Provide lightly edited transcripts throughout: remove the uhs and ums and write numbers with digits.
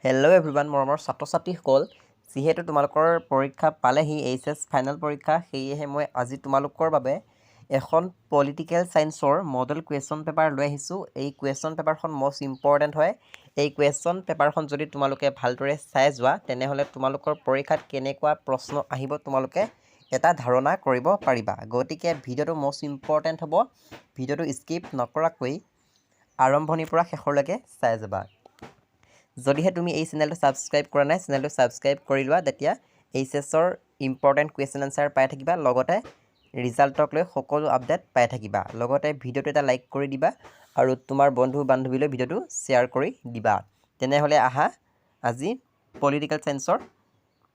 Hello' everyone মৰমৰ ছাত্ৰ ছাত্ৰীসকল যিহেতু তোমালোকৰ পৰীক্ষা পালেহি এইচএছ ফাইনেল পৰীক্ষা সেয়েহে মই আজি তোমালোকৰ বাবে এখন পলিটিকেল সায়েন্সৰ মডেল কুৱেশ্যন পেপাৰ লৈ আহিছোঁ। এই কুৱেশ্যন পেপাৰখন মষ্ট ইম্পৰ্টেণ্ট হয়। এই কুৱেশ্যন পেপাৰখন যদি তোমালোকে ভালদৰে চাই যোৱা তেনেহ'লে তোমালোকৰ পৰীক্ষাত কেনেকুৱা প্ৰশ্ন আহিব তোমালোকে এটা ধাৰণা কৰিব পাৰিবা। গতিকে ভিডিঅ'টো মষ্ট ইম্পৰ্টেণ্ট হ'ব। ভিডিঅ'টো স্কিপ নকৰাকৈ আৰম্ভণিৰ পৰা শেষলৈকে চাই যাবা। যদিহে তুমি এই চেনেলটো ছাবস্ক্ৰাইব কৰা নাই চেনেলটো ছাবস্ক্ৰাইব কৰি লোৱা, তেতিয়া এইচএছৰ ইম্পৰ্টেণ্ট কুৱেশ্যন আনচাৰ পাই থাকিবা, লগতে ৰিজাল্টক লৈ সকলো আপডেট পাই থাকিবা। লগতে ভিডিঅ'টো এটা লাইক কৰি দিবা আৰু তোমাৰ বন্ধু বান্ধৱীলৈ ভিডিঅ'টো শ্বেয়াৰ কৰি দিবা। তেনেহ'লে আহা আজি পলিটিকেল সায়েন্সৰ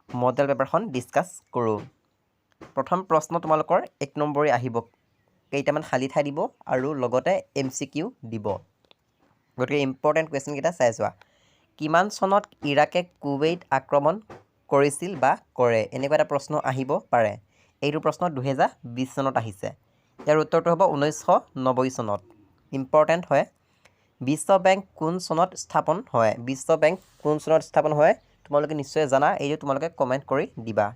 মডেল পেপাৰখন ডিছকাছ কৰোঁ। প্ৰথম প্ৰশ্ন তোমালোকৰ 1 নম্বৰী আহিব, কেইটামান খালী ঠাই দিব আৰু লগতে MCQ দিব। গতিকে ইম্পৰ্টেণ্ট কুৱেশ্যনকেইটা চাই যোৱা। কিমান চনত ইৰাকে কুৱেইট আক্ৰমণ কৰিছিল বা কৰে? এনেকুৱা এটা প্ৰশ্ন আহিব পাৰে। এইটো প্ৰশ্ন 2020 চনত আহিছে। ইয়াৰ উত্তৰটো হ'ব 1990 চনত। ইম্পৰ্টেণ্ট হয়। বিশ্ব বেংক কোন চনত স্থাপন হয়? বিশ্ব বেংক কোন চনত স্থাপন হয় তোমালোকে নিশ্চয় জানা, এইটো তোমালোকে কমেণ্ট কৰি দিবা।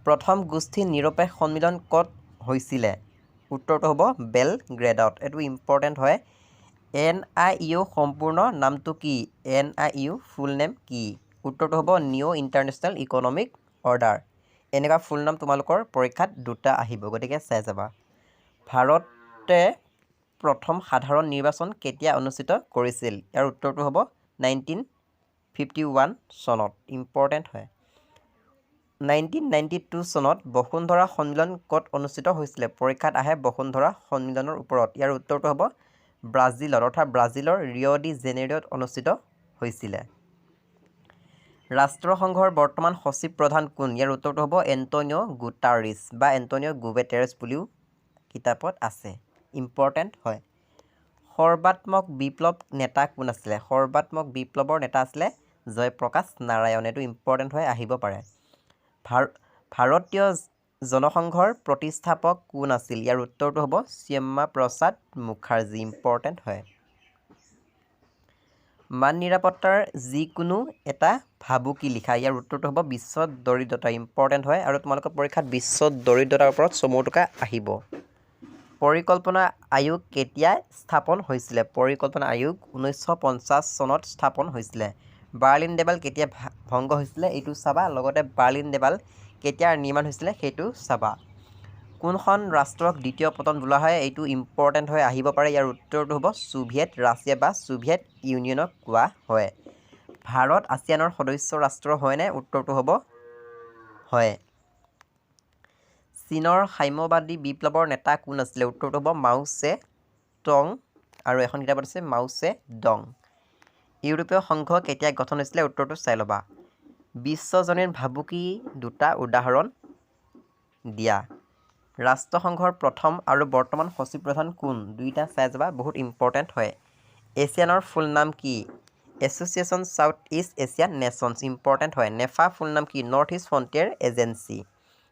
প্ৰথম গোষ্ঠী নিৰপেক্ষ সন্মিলন ক'ত হৈছিলে? উত্তৰটো হ'ব বেলগ্ৰেডত। এইটো ইম্পৰ্টেণ্ট হয়। NIU সম্পূৰ্ণ নামটো কি? NIU ফুল নেম কি? উত্তৰটো হ'ব নিউ ইণ্টাৰনেশ্যনেল ইকনমিক অৰ্ডাৰ। এনেকুৱা ফুল নাম তোমালোকৰ পৰীক্ষাত দুটা আহিব, গতিকে চাই যাবা। ভাৰতে প্ৰথম সাধাৰণ নিৰ্বাচন কেতিয়া অনুষ্ঠিত কৰিছিল? ইয়াৰ উত্তৰটো হ'ব 1951 চনত। ইম্পৰ্টেণ্ট হয়। 1992 চনত বসুন্ধৰা সন্মিলন ক'ত অনুষ্ঠিত হৈছিলে? পৰীক্ষাত আহে বসুন্ধৰা সন্মিলনৰ ওপৰত। ইয়াৰ উত্তৰটো হ'ব ব্ৰাজিলত, অৰ্থাৎ ব্ৰাজিলৰ ৰিঅ' ডি জেনেৰিঅ'ত অনুষ্ঠিত হৈছিলে। ৰাষ্ট্ৰসংঘৰ বৰ্তমান সচিব প্ৰধান কোন? ইয়াৰ উত্তৰটো হ'ব এণ্টনিঅ' গুটাৰেছ বা এণ্টনিঅ' গুটেৰেছ বুলিও কিতাপত আছে। ইম্পৰ্টেণ্ট হয়। সৰ্বাত্মক বিপ্লৱ নেতা কোন আছিলে? সৰ্বাত্মক বিপ্লৱৰ নেতা আছিলে জয়প্ৰকাশ নাৰায়ণ। এইটো ইম্পৰ্টেণ্ট হয়, আহিব পাৰে। ভাৰতীয় জনসংঘৰ প্ৰতিষ্ঠাপক কোন আছিল? ইয়াৰ উত্তৰটো হ'ব শ্যামা প্ৰসাদ মুখাৰ্জী। ইম্পৰ্টেণ্ট হয়। মান নিৰাপত্তাৰ যিকোনো এটা ভাবুকি লিখা। ইয়াৰ উত্তৰটো হ'ব বিশ্ব দৰিদ্ৰতা। ইম্পৰ্টেণ্ট হয় আৰু তোমালোকৰ পৰীক্ষাত বিশ্ব দৰিদ্ৰতাৰ ওপৰত চমু টোকা আহিব। পৰিকল্পনা আয়োগ কেতিয়া স্থাপন হৈছিলে? পৰিকল্পনা আয়োগ 1950 চনত স্থাপন হৈছিলে। বাৰ্লিন দেৱাল কেতিয়া ভংগ হৈছিলে এইটো চাবা, লগতে বাৰ্লিন দেৱাল কেতিয়া নিৰ্মাণ হৈছিলে সেইটো চাবা। কোনখন ৰাষ্ট্ৰক দ্বিতীয় পতন বোলা হয়? এইটো ইম্পৰ্টেণ্ট হয়, আহিব পাৰে। ইয়াৰ উত্তৰটো হ'ব ছোভিয়েট ৰাছিয়া বা ছোভিয়েট ইউনিয়নক কোৱা হয়। ভাৰত আছিয়ানৰ সদস্য ৰাষ্ট্ৰ হয়নে? উত্তৰটো হ'ব হয়। চীনৰ সাম্যবাদী বিপ্লৱৰ নেতা কোন আছিলে? উত্তৰটো হ'ব মাও ছে টং, আৰু এখন কিতাপত আছে মাও ছে ডং। ইউৰোপীয় সংঘ কেতিয়া গঠন হৈছিলে? উত্তৰটো চাই ল'বা। বিশ্বজনীন ভাবুকি দুটা উদাহৰণ দিয়া। ৰাষ্ট্ৰসংঘৰ প্ৰথম আৰু বৰ্তমান সচিব প্ৰধান কোন? দুইটা চাই যাবা, বহুত ইম্পৰ্টেণ্ট হয়। এছিয়ানৰ ফুল নাম কি? Association south east Asian nations. Important হয়। নেফা ফুল নাম কি? North east frontier agency.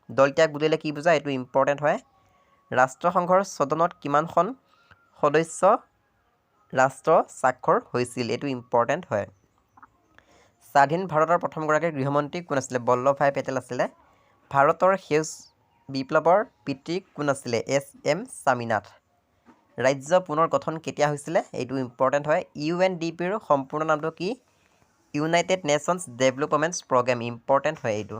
দলত্যাগ বুলিলে কি বুজায়? এইটো ইম্পৰ্টেণ্ট হয়। ৰাষ্ট্ৰসংঘৰ সদনত কিমানখন সদস্য ৰাষ্ট্ৰ স্বাক্ষৰ হৈছিল? এইটো ইম্পৰ্টেণ্ট হয়। স্বাধীন ভাৰতৰ প্ৰথমগৰাকী গৃহমন্ত্ৰী কোন আছিলে? বল্লভ ভাই পেটেল আছিলে। ভাৰতৰ সেউজ বিপ্লৱৰ পিতৃ কোন আছিলে? SM স্বামীনাথ। ৰাজ্য পুনৰ গঠন কেতিয়া হৈছিলে? এইটো ইম্পৰ্টেণ্ট হয়। UNDPৰ সম্পূৰ্ণ নামটো কি? United Nations Development Programme. Important হয় এইটো।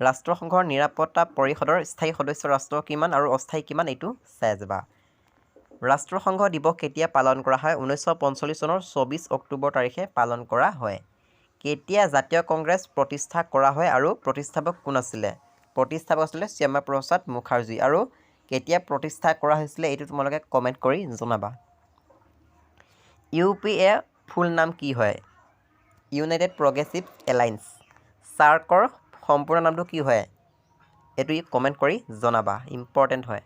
ৰাষ্ট্ৰসংঘৰ নিৰাপত্তা পৰিষদৰ স্থায়ী সদস্য ৰাষ্ট্ৰ কিমান আৰু অস্থায়ী কিমান? এইটো চাই যাবা। ৰাষ্ট্ৰসংঘ দিৱস কেতিয়া পালন কৰা হয়? 1945 চনৰ 24 অক্টোবৰ তাৰিখে পালন কৰা হয়। কেতিয়া জাতীয় কংগ্ৰেছ প্ৰতিষ্ঠা কৰা হয় আৰু প্ৰতিষ্ঠাপক কোন আছিলে? প্ৰতিষ্ঠাপক আছিলে শ্যামা প্ৰসাদ মুখাৰ্জী। আৰু কেতিয়া প্ৰতিষ্ঠা কৰা হৈছিলে এইটো তোমালোকে কমেণ্ট কৰি জনাবা। UPA ফুল নাম কি হয়? United progressive alliance. চাৰ্কৰ সম্পূৰ্ণ নামটো কি হয়? এইটো কমেণ্ট কৰি জনাবা, ইম্পৰ্টেণ্ট হয়।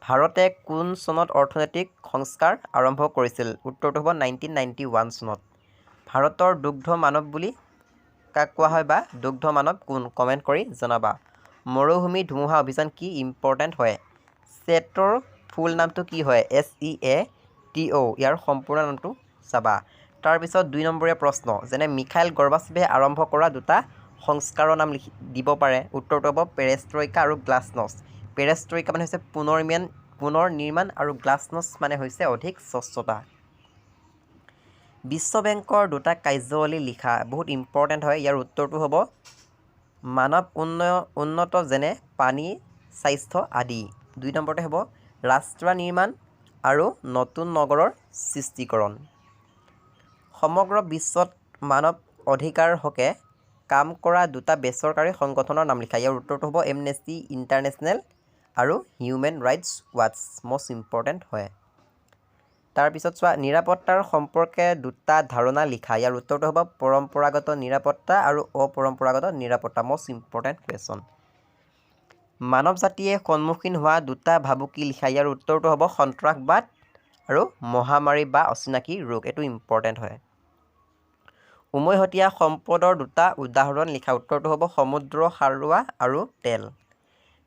ভাৰতে কোন চনত অৰ্থনৈতিক সংস্কাৰ আৰম্ভ কৰিছিল? উত্তৰটো হ'ব 1991 চনত। ভাৰতৰ দুগ্ধ মানৱ বুলি কাক কোৱা হয় বা দুগ্ধ মানৱ কোন? কমেণ্ট কৰি জনাবা। মৰুভূমি ধুমুহা অভিযান কি? ইম্পৰ্টেণ্ট হয়। চেটৰ ফুল নামটো কি হয়? SEATO। ইয়াৰ সম্পূৰ্ণ নামটো চাবা। তাৰপিছত 2 নম্বৰীয়া প্ৰশ্ন যেনে মিখাইল গৰ্বাচেভে আৰম্ভ কৰা দুটা সংস্কাৰৰ নাম দিব পাৰে। উত্তৰটো হ'ব পেৰেষ্ট্ৰইকা আৰু গ্লাছনষ্ট। পেৰেষ্ট্ৰইকা মানে হৈছে পুনৰ নিৰ্মাণ আৰু গ্লাছনষ্ট মানে হৈছে অধিক স্বচ্ছতা। বিশ্ব বেংকৰ দুটা কাৰ্যাৱলী লিখা, বহুত ইম্পৰ্টেণ্ট হয়। ইয়াৰ উত্তৰটো হ'ব মানৱ উন্নত যেনে পানী, স্বাস্থ্য আদি। 2 নম্বৰতে হ'ব ৰাষ্ট্ৰ নিৰ্মাণ আৰু নতুন নগৰৰ সৃষ্টিকৰণ। সমগ্ৰ বিশ্বত মানৱ অধিকাৰ হকে কাম কৰা দুটা বেচৰকাৰী সংগঠনৰ নাম লিখা। ইয়াৰ উত্তৰটো হ'ব এমনেষ্টি ইণ্টাৰনেশ্যনেল আৰু হিউমেন ৰাইটছ ৱাটচ, মষ্ট ইম্পৰ্টেণ্ট হয়। তাৰপিছত চোৱা নিৰাপত্তাৰ সম্পৰ্কে দুটা ধাৰণা লিখা। ইয়াৰ উত্তৰটো হ'ব পৰম্পৰাগত নিৰাপত্তা আৰু অপৰম্পৰাগত নিৰাপত্তা, মষ্ট ইম্পৰ্টেণ্ট কুৱেশ্যন। মানৱ জাতিয়ে সন্মুখীন হোৱা দুটা ভাবুকি লিখা। ইয়াৰ উত্তৰটো হ'ব সন্ত্ৰাসবাদ আৰু মহামাৰী বা অচিনাকি ৰোগ, এইটো ইম্পৰ্টেণ্ট হয়। উমৈহতীয়া সম্পদৰ দুটা উদাহৰণ লিখা। উত্তৰটো হ'ব সমুদ্ৰ, সাৰুৱা আৰু তেল।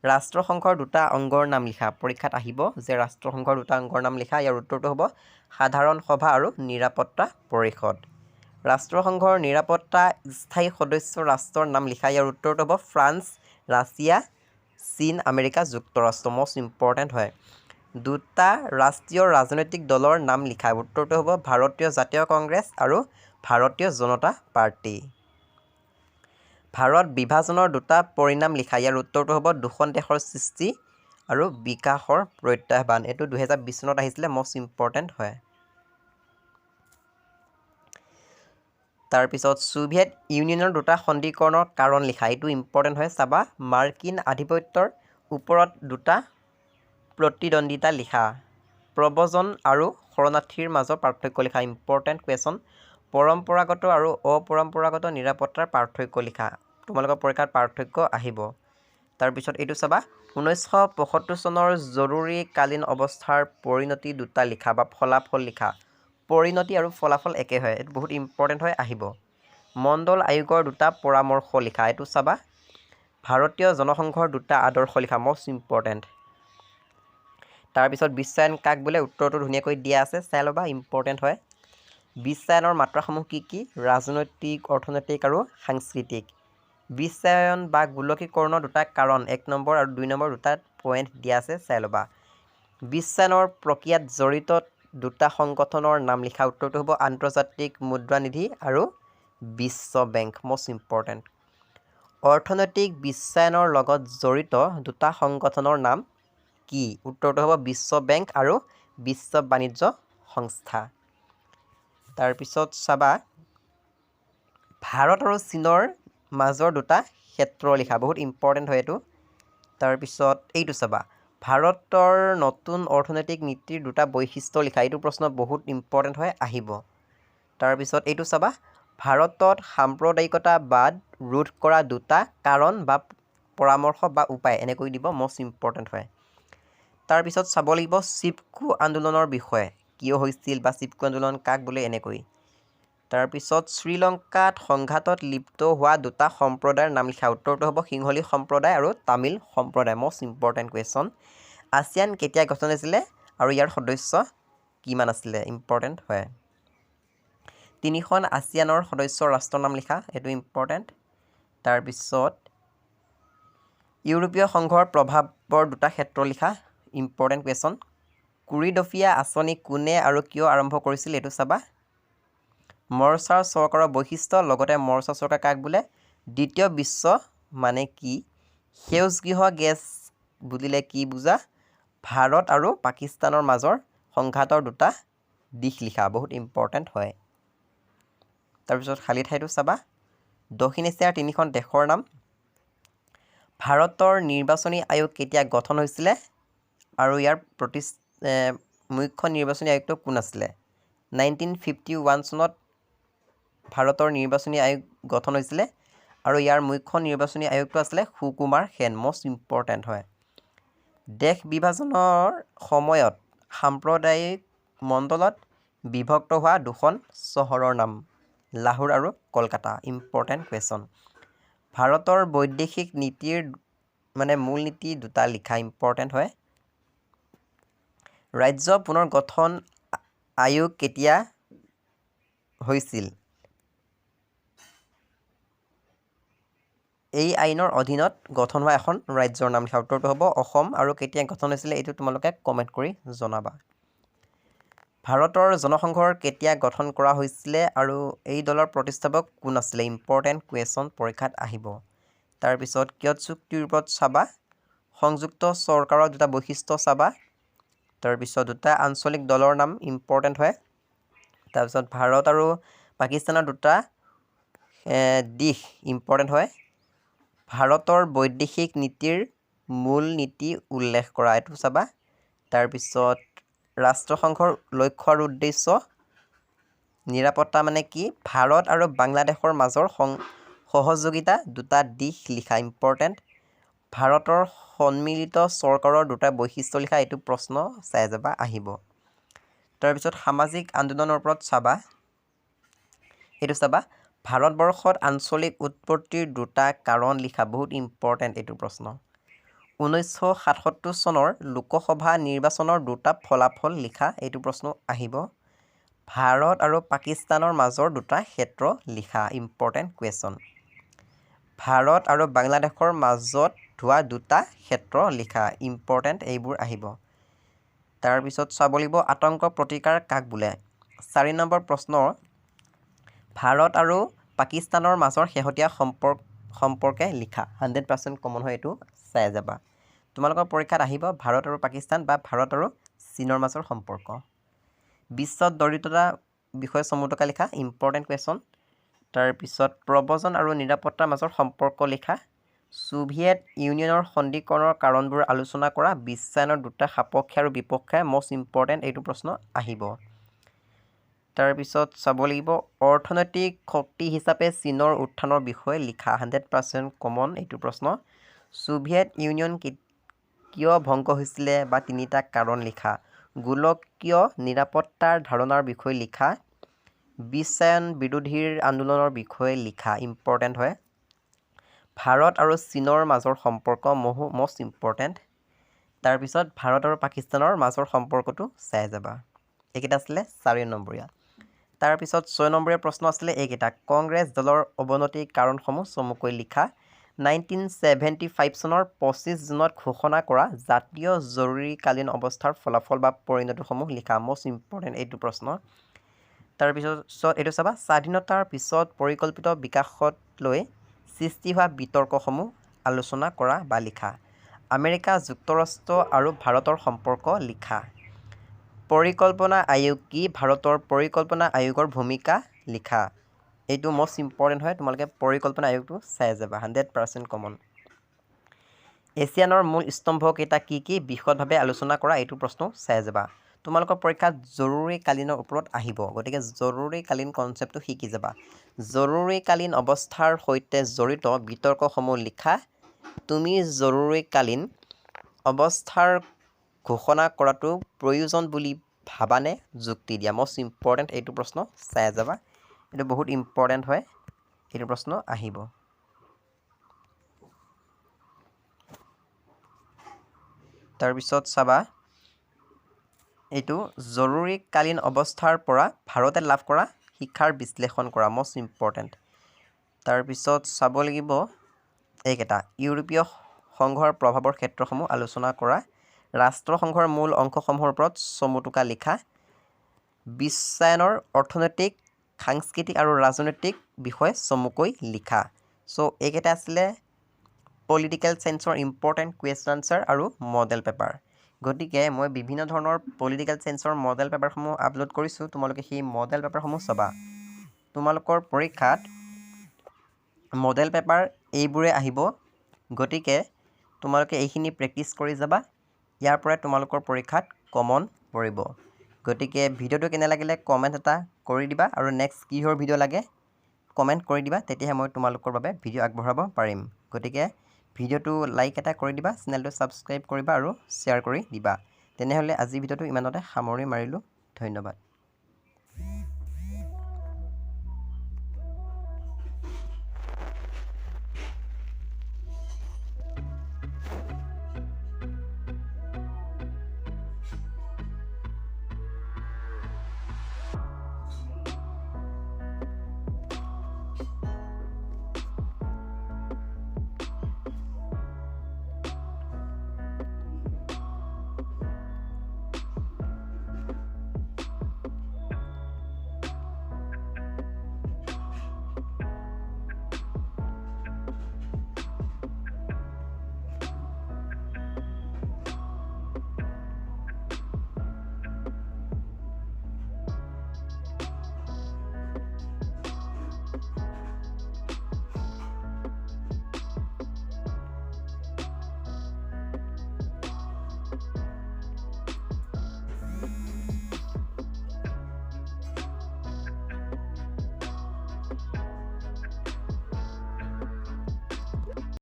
ৰাষ্ট্ৰসংঘৰ দুটা অংগৰ নাম লিখা। পৰীক্ষাত আহিব যে ৰাষ্ট্ৰসংঘৰ দুটা অংগৰ নাম লিখা। ইয়াৰ উত্তৰটো হ'ব সাধাৰণ সভা আৰু নিৰাপত্তা পৰিষদ। ৰাষ্ট্ৰসংঘৰ নিৰাপত্তা স্থায়ী সদস্য ৰাষ্ট্ৰৰ নাম লিখা। ইয়াৰ উত্তৰটো হ'ব ফ্ৰান্স, ৰাছিয়া, চীন, আমেৰিকা যুক্তৰাষ্ট্ৰ, মষ্ট ইম্পৰ্টেণ্ট হয়। দুটা ৰাষ্ট্ৰীয় ৰাজনৈতিক দলৰ নাম লিখা। উত্তৰটো হ'ব ভাৰতীয় জাতীয় কংগ্ৰেছ আৰু ভাৰতীয় জনতা পাৰ্টি। ভাৰত বিভাজনৰ দুটা পৰিণাম লিখা। ইয়াৰ উত্তৰটো হ'ব দুখন দেশৰ সৃষ্টি আৰু বিকাশৰ প্ৰত্যাহ্বান, এইটো 2020 চনত আহিছিলে, মষ্ট ইম্পৰ্টেণ্ট হয়। তাৰপিছত ছোভিয়েট ইউনিয়নৰ দুটা সন্ধিকৰণৰ কাৰণ লিখা। এইটো ইম্পৰ্টেণ্ট হয়, চাবা। মাৰ্কিন আধিপত্যৰ ওপৰত দুটা প্ৰতিদ্বন্দ্বিতা লিখা। প্ৰব্ৰজন আৰু শৰণাৰ্থীৰ মাজৰ পাৰ্থক্য লিখা, ইম্পৰ্টেণ্ট কুৱেশ্যন। পৰম্পৰাগত আৰু অপৰম্পৰাগত নিৰাপত্তাৰ পাৰ্থক্য লিখা। তোমালোকৰ পৰীক্ষাত পাৰ্থক্য আহিব। তাৰপিছত এইটো চাবা 1975 চনৰ জৰুৰীকালীন অৱস্থাৰ পৰিণতি দুটা লিখা বা ফলাফল লিখা। পৰিণতি আৰু ফলাফল একে হয়, এইটো বহুত ইম্পৰ্টেণ্ট হয়, আহিব। মণ্ডল আয়োগৰ দুটা পৰামৰ্শ লিখা। এইটো চাবা। ভাৰতীয় জনসংঘৰ দুটা আদৰ্শ লিখা, মষ্ট ইম্পৰ্টেণ্ট। তাৰপিছত বিশ্বায়ন কাক বোলে, উত্তৰটো ধুনীয়াকৈ দিয়া আছে, চাই ল'বা, ইম্পৰ্টেণ্ট হয়। বিশ্বায়নৰ মাত্ৰাসমূহ কি কি? ৰাজনৈতিক, অৰ্থনৈতিক আৰু সাংস্কৃতিক। বিশ্বায়ন বা গোলকীকৰণৰ দুটা কাৰণ, 1 নম্বৰ আৰু 2 নম্বৰ দুটা পইণ্ট দিয়া আছে, চাই ল'বা। বিশ্বায়নৰ প্ৰক্ৰিয়াত জড়িত দুটা সংগঠনৰ নাম লিখা। উত্তৰটো হ'ব আন্তৰ্জাতিক মুদ্ৰা নিধি আৰু বিশ্ব বেংক, মষ্ট ইম্পৰ্টেণ্ট। অৰ্থনৈতিক বিশ্বায়নৰ লগত জড়িত দুটা সংগঠনৰ নাম কি? উত্তৰটো হ'ব বিশ্ব বেংক আৰু বিশ্ব বাণিজ্য সংস্থা। তাৰপিছত চাবা ভাৰত আৰু চীনৰ মাজৰ দুটা ক্ষেত্ৰ লিখা, বহুত ইম্পৰ্টেণ্ট হয় এইটো। তাৰপিছত এইটো চাবা ভাৰতৰ নতুন অৰ্থনৈতিক নীতিৰ দুটা বৈশিষ্ট্য লিখা। এইটো প্ৰশ্ন বহুত ইম্পৰ্টেণ্ট হয়, আহিব। তাৰপিছত এইটো চাবা ভাৰতত সাম্প্ৰদায়িকতাবাদ ৰোধ কৰা দুটা কাৰণ বা পৰামৰ্শ বা উপায়, এনেকৈ দিব, মষ্ট ইম্পৰ্টেণ্ট হয়। তাৰপিছত চাব লাগিব চিপকো আন্দোলনৰ বিষয়ে, কিয় হৈছিল বা চিপকো আন্দোলন কাক বোলে, এনেকৈ। তাৰপিছত শ্ৰীলংকাত সংঘাতত লিপ্ত হোৱা দুটা সম্প্ৰদায়ৰ নাম লিখা। উত্তৰটো হ'ব সিংহলী সম্প্ৰদায় আৰু তামিল সম্প্ৰদায়, মষ্ট ইম্পৰ্টেণ্ট কুৱেশ্যন। আছিয়ান কেতিয়া গঠন হৈছিলে আৰু ইয়াৰ সদস্য কিমান আছিলে, ইম্পৰ্টেণ্ট হয়। 3খন আছিয়ানৰ সদস্য ৰাষ্ট্ৰৰ নাম লিখা, এইটো ইম্পৰ্টেণ্ট। তাৰপিছত ইউৰোপীয় সংঘৰ প্ৰভাৱৰ দুটা ক্ষেত্ৰ লিখা, ইম্পৰ্টেণ্ট কুৱেশ্যন। কুৰিডফিয়া আঁচনি কোনে আৰু কিয় আৰম্ভ কৰিছিল, এইটো চাবা। মৰ্চাৰ চৰকাৰৰ বৈশিষ্ট্য, লগতে মৰ্চাৰ চৰকাৰ কাক বোলে? দ্বিতীয় বিশ্ব মানে কি? সেউজগৃহ গেছ বুলিলে কি বুজা? ভাৰত আৰু পাকিস্তানৰ মাজৰ সংঘাতৰ দুটা দিশ লিখা, বহুত ইম্পৰ্টেণ্ট হয়। তাৰপিছত খালী ঠাইটো চাবা। দক্ষিণ এছিয়াৰ 3খন দেশৰ নাম। ভাৰতৰ নিৰ্বাচনী আয়োগ কেতিয়া গঠন হৈছিলে আৰু ইয়াৰ মুখ্য নিৰ্বাচনী আয়ুক্ত কোন আছিলে? 1951 চনত ভাৰতৰ নিৰ্বাচনী আয়োগ গঠন হৈছিলে আৰু ইয়াৰ মুখ্য নিৰ্বাচনী আয়ুক্ত আছিলে সুকুমাৰ সেন, মষ্ট ইম্পৰ্টেণ্ট হয়। দেশ বিভাজনৰ সময়ত সাম্প্ৰদায়িক মণ্ডলত বিভক্ত হোৱা দুখন চহৰৰ নাম, লাহোৰ আৰু কলকাতা, ইম্পৰ্টেণ্ট কুৱেশ্যন। ভাৰতৰ বৈদেশিক নীতিৰ মূল নীতি দুটা লিখা, ইম্পৰ্টেণ্ট হয়। ৰাজ্য পুনৰ গঠন আয়োগ কেতিয়া হৈছিল এই আইনৰ অধীনত গঠন হোৱা এখন ৰাজ্যৰ নাম লিখা উত্তৰটো হ'ব অসম আৰু কেতিয়া গঠন হৈছিলে এইটো তোমালোকে কমেণ্ট কৰি জনাবা ভাৰতৰ জনসংঘৰ কেতিয়া গঠন কৰা হৈছিলে আৰু এই দলৰ প্ৰতিষ্ঠাপক কোন আছিলে ইম্পৰ্টেণ্ট কুৱেশ্যন পৰীক্ষাত আহিব তাৰপিছত কিয়ট চুক্তিৰ ওপৰত চাবা সংযুক্ত চৰকাৰৰ দুটা বৈশিষ্ট্য চাবা তাৰপিছত দুটা আঞ্চলিক দলৰ নাম ইম্পৰ্টেণ্ট হয় তাৰপিছত ভাৰত আৰু পাকিস্তানৰ দুটা দিশ ইম্পৰ্টেণ্ট হয় ভাৰতৰ বৈদেশিক নীতিৰ মূল নীতি উল্লেখ কৰা এইটো চাবা তাৰপিছত ৰাষ্ট্ৰসংঘৰ লক্ষ্য আৰু উদ্দেশ্য নিৰাপত্তা মানে কি ভাৰত আৰু বাংলাদেশৰ মাজৰ সহযোগিতা দুটা দিশ লিখা ইম্পৰ্টেণ্ট ভাৰতৰ সন্মিলিত চৰকাৰৰ দুটা বৈশিষ্ট্য লিখা এইটো প্ৰশ্ন চাই যাবা আহিব তাৰপিছত সামাজিক আন্দোলনৰ ওপৰত চাবা এইটো চাবা ভাৰতবৰ্ষত আঞ্চলিক উৎপত্তিৰ দুটা কাৰণ লিখা বহুত ইম্পৰ্টেণ্ট এইটো প্ৰশ্ন 1977 চনৰ লোকসভা নিৰ্বাচনৰ দুটা ফলাফল লিখা এইটো প্ৰশ্ন আহিব ভাৰত আৰু পাকিস্তানৰ মাজৰ দুটা ক্ষেত্ৰ লিখা ইম্পৰ্টেণ্ট কুৱেশ্যন ভাৰত আৰু বাংলাদেশৰ মাজত হোৱা দুটা ক্ষেত্ৰ লিখা ইম্পৰ্টেণ্ট এইবোৰ আহিব তাৰপিছত চাব লাগিব আতংক প্ৰতিকাৰ কাক বোলে 4 নম্বৰ প্ৰশ্ন ভাৰত আৰু পাকিস্তানৰ মাজৰ শেহতীয়া সম্পৰ্কে লিখা 100% কমন হয় এইটো চাই যাবা তোমালোকৰ পৰীক্ষাত আহিব ভাৰত আৰু পাকিস্তান বা ভাৰত আৰু চীনৰ মাজৰ সম্পৰ্ক বিশ্বত দৰিদ্ৰতা বিষয়ে চমুটকা লিখা ইম্পৰ্টেণ্ট কুৱেশ্যন তাৰপিছত প্ৰব্ৰজন আৰু নিৰাপত্তাৰ মাজৰ সম্পৰ্ক লিখা ছোভিয়েট ইউনিয়নৰ সন্ধিকৰণৰ কাৰণবোৰ আলোচনা কৰা বিশ্বায়নৰ দুটা সাপেক্ষে আৰু বিপক্ষে মষ্ট ইম্পৰ্টেণ্ট এইটো প্ৰশ্ন আহিব তাৰপিছত চাব লাগিব অৰ্থনৈতিক শক্তি হিচাপে চীনৰ উত্থানৰ বিষয়ে লিখা 100% কমন এইটো প্ৰশ্ন ছোভিয়েট ইউনিয়ন কিয় ভংগ হৈছিলে বা তিনিটা কাৰণ লিখা গোলকীয় নিৰাপত্তাৰ ধাৰণাৰ বিষয়ে লিখা বিশ্বায়ন বিৰোধীৰ আন্দোলনৰ বিষয়ে লিখা ইম্পৰ্টেণ্ট হয় ভাৰত আৰু চীনৰ মাজৰ সম্পৰ্ক মষ্ট ইম্পৰ্টেণ্ট তাৰপিছত ভাৰত আৰু পাকিস্তানৰ মাজৰ সম্পৰ্কটো চাই যাবা এইকেইটা আছিলে 4 নম্বৰীয়া তাৰপিছত 6 নম্বৰীয়া প্ৰশ্ন আছিলে এইকেইটা কংগ্ৰেছ দলৰ অৱনতিৰ কাৰণসমূহ চমুকৈ লিখা 1975 চনৰ 25 জুনত ঘোষণা কৰা জাতীয় জৰুৰীকালীন অৱস্থাৰ ফলাফল বা পৰিণতিসমূহ লিখা মষ্ট ইম্পৰ্টেণ্ট এইটো প্ৰশ্ন তাৰপিছত এইটো চাবা স্বাধীনতাৰ পিছত পৰিকল্পিত বিকাশক লৈ সৃষ্টি হোৱা বিতৰ্কসমূহ আলোচনা কৰা বা লিখা আমেৰিকা যুক্তৰাষ্ট্ৰ আৰু ভাৰতৰ সম্পৰ্ক লিখা পৰিকল্পনা আয়োগ কি ভাৰতৰ পৰিকল্পনা আয়োগৰ ভূমিকা লিখা এইটো মষ্ট ইম্পৰ্টেণ্ট হয় তোমালোকে পৰিকল্পনা আয়োগটো চাই যাবা 100% কমন এছিয়ানৰ মূল স্তম্ভকেইটা কি বিশদভাৱে আলোচনা কৰা এইটো প্ৰশ্ন চাই যাবা তোমালোকৰ পৰীক্ষাত জৰুৰীকালীনৰ ওপৰত আহিব গতিকে জৰুৰীকালীন কনচেপ্টটো শিকি যাবা জৰুৰীকালীন অৱস্থাৰ সৈতে জড়িত বিতৰ্কসমূহ লিখা তুমি জৰুৰীকালীন অৱস্থাৰ ঘোষণা কৰাটো প্ৰয়োজন বুলি ভাবানে যুক্তি দিয়া মষ্ট ইম্পৰ্টেণ্ট এইটো প্ৰশ্ন চাই যাবা এইটো বহুত ইম্পৰ্টেণ্ট হয় এইটো প্ৰশ্ন আহিব তাৰপিছত চাবা এইটো জৰুৰীকালীন অৱস্থাৰ পৰা ভাৰতে লাভ কৰা শিক্ষাৰ বিশ্লেষণ কৰা মষ্ট ইম্পৰ্টেণ্ট তাৰপিছত চাব লাগিব এইকেইটা ইউৰোপীয় সংঘৰ প্ৰভাৱৰ ক্ষেত্ৰসমূহ আলোচনা কৰা ৰাষ্ট্ৰসংঘৰ মূল অংশসমূহৰ ওপৰত চমুটুকা লিখা বিশ্বায়নৰ অৰ্থনৈতিক সাংস্কৃতিক আৰু ৰাজনৈতিক বিষয় চমুকৈ লিখা চ' এইকেইটা আছিলে পলিটিকেল চায়েন্সৰ ইম্পৰ্টেণ্ট কুৱেশ্যন আনচাৰ আৰু মডেল পেপাৰ গতিকে মই বিভিন্ন ধৰণৰ পলিটিকেল চায়েন্সৰ মডেল পেপাৰসমূহ আপলোড কৰিছোঁ তোমালোকে সেই মডেল পেপাৰসমূহ চাবা তোমালোকৰ পৰীক্ষাত মডেল পেপাৰ এইবোৰে আহিব গতিকে তোমালোকে এইখিনি প্ৰেক্টিছ কৰি যাবা ইয়াৰ পৰাই তোমালোকৰ পৰীক্ষাত কমন পৰিব গতিকে ভিডিঅ'টো কেনে লাগিলে কমেণ্ট এটা কৰি দিবা আৰু নেক্সট কিহৰ ভিডিঅ' লাগে কমেণ্ট কৰি দিবা তেতিয়াহে মই তোমালোকৰ বাবে ভিডিঅ' আগবঢ়াব পাৰিম গতিকে ভিডিঅ'টো লাইক এটা কৰি দিবা চেনেলটো ছাবস্ক্ৰাইব কৰিবা আৰু শ্বেয়াৰ কৰি দিবা তেনেহ'লে আজি ভিডিঅ'টো ইমানতে সামৰি মাৰিলোঁ ধন্যবাদ